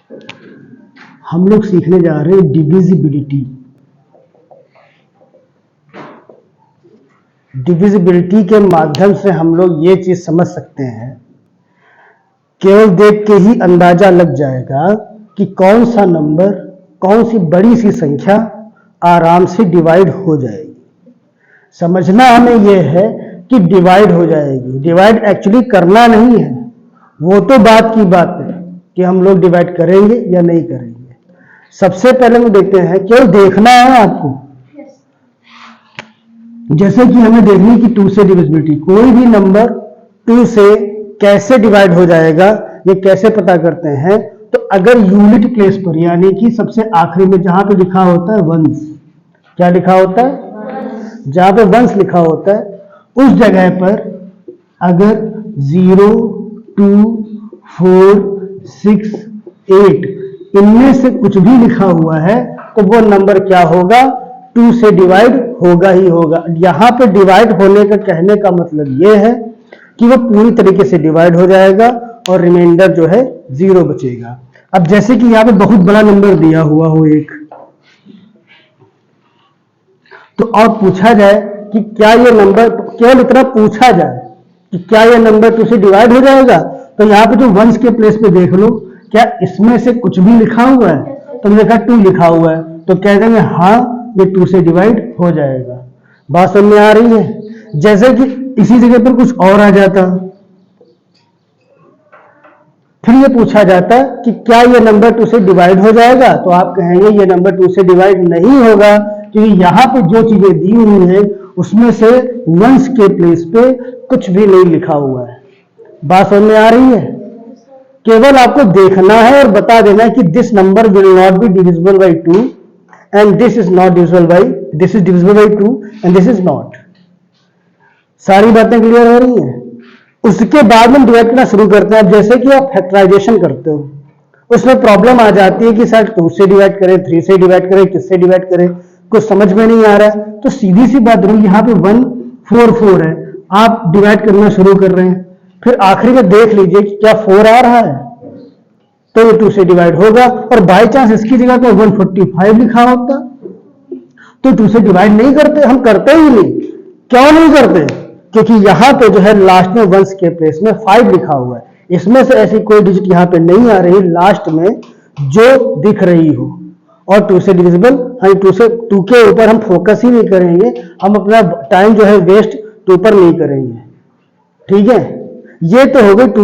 हम लोग सीखने जा रहे हैं डिविजिबिलिटी। डिविजिबिलिटी के माध्यम से हम लोग ये चीज समझ सकते हैं, केवल देख के ही अंदाजा लग जाएगा कि कौन सा नंबर, कौन सी बड़ी सी संख्या आराम से डिवाइड हो जाएगी। समझना हमें यह है कि डिवाइड हो जाएगी। डिवाइड एक्चुअली करना नहीं है, वो तो बात की बात है कि हम लोग डिवाइड करेंगे या नहीं करेंगे। सबसे पहले हम देखते हैं, केवल देखना है आपको। जैसे कि हमें देखनी कि 2 से डिविजिबिलिटी, कोई भी नंबर 2 से कैसे डिवाइड हो जाएगा ये कैसे पता करते हैं। तो अगर यूनिट प्लेस पर, यानी कि सबसे आखिरी में जहां पे लिखा होता है वंस, क्या लिखा होता है, जहां पे वंस लिखा होता है उस जगह पर अगर 0, 2, 4, 6, 8 इनमें से कुछ भी लिखा हुआ है तो वो नंबर क्या होगा, 2 से डिवाइड होगा ही होगा। यहां पे डिवाइड होने का कहने का मतलब ये है कि वो पूरी तरीके से डिवाइड हो जाएगा और रिमाइंडर जो है 0 बचेगा। अब जैसे कि यहां पे बहुत बड़ा नंबर दिया हुआ हो एक, तो और पूछा जाए कि क्या ये नंबर, केवल इतना पूछा जाए कि क्या ये नंबर 2 से डिवाइड हो जाएगा, तो यहाँ पे जो वंस के प्लेस पे देख लो, क्या इसमें से कुछ भी लिखा हुआ है, तो मैंने कहा 2 लिखा हुआ है, तो कह देंगे हाँ ये 2 से डिवाइड हो जाएगा। बात समझ में आ रही है। जैसे कि इसी जगह पर कुछ और आ जाता, फिर ये पूछा जाता कि क्या ये नंबर 2 से डिवाइड हो जाएगा, तो आप कहेंगे ये नंबर 2 से डिवाइड नहीं होगा, क्योंकि यहां पे जो चीजें दी हुई हैं उसमें से वंस के प्लेस पे कुछ भी नहीं लिखा हुआ है। बात समझ में आ रही है। केवल आपको देखना है और बता देना है कि this number will not be divisible by 2 and this is not divisible by, this is divisible by 2 and this is not. सारी बातें क्लियर हो रही हैं। उसके बाद में डिवाइड करना शुरू करते हैं। अब जैसे कि आप फैक्टराइजेशन करते हो, उसमें प्रॉब्लम आ जाती है कि सर 2 से डिवाइड करें, 3 से डिवाइड करें, किससे डिवाइड करें, कुछ समझ में नहीं आ रहा है। तो सीधी सी बात रही, यहाँ पे 1, 4, 4 है, आप डिवाइड करना शुरू कर रहे हैं, फिर आखिरी में देख लीजिए कि क्या 4 आ रहा है, तो ये 2 से डिवाइड होगा। और बाई चांस इसकी जगह पर 145 लिखा होता तो 2 से डिवाइड नहीं करते, हम करते ही नहीं। क्यों नहीं करते? क्योंकि यहां पे जो है लास्ट में वंस के प्लेस में 5 लिखा हुआ है, इसमें से ऐसी कोई डिजिट यहां पे नहीं आ रही लास्ट में जो दिख रही हो। और 2 से डिविजिबल, हम 2 के ऊपर हम फोकस ही नहीं करेंगे, हम अपना टाइम जो है वेस्ट 2 पर नहीं करेंगे। ठीक है, ये तो हो गई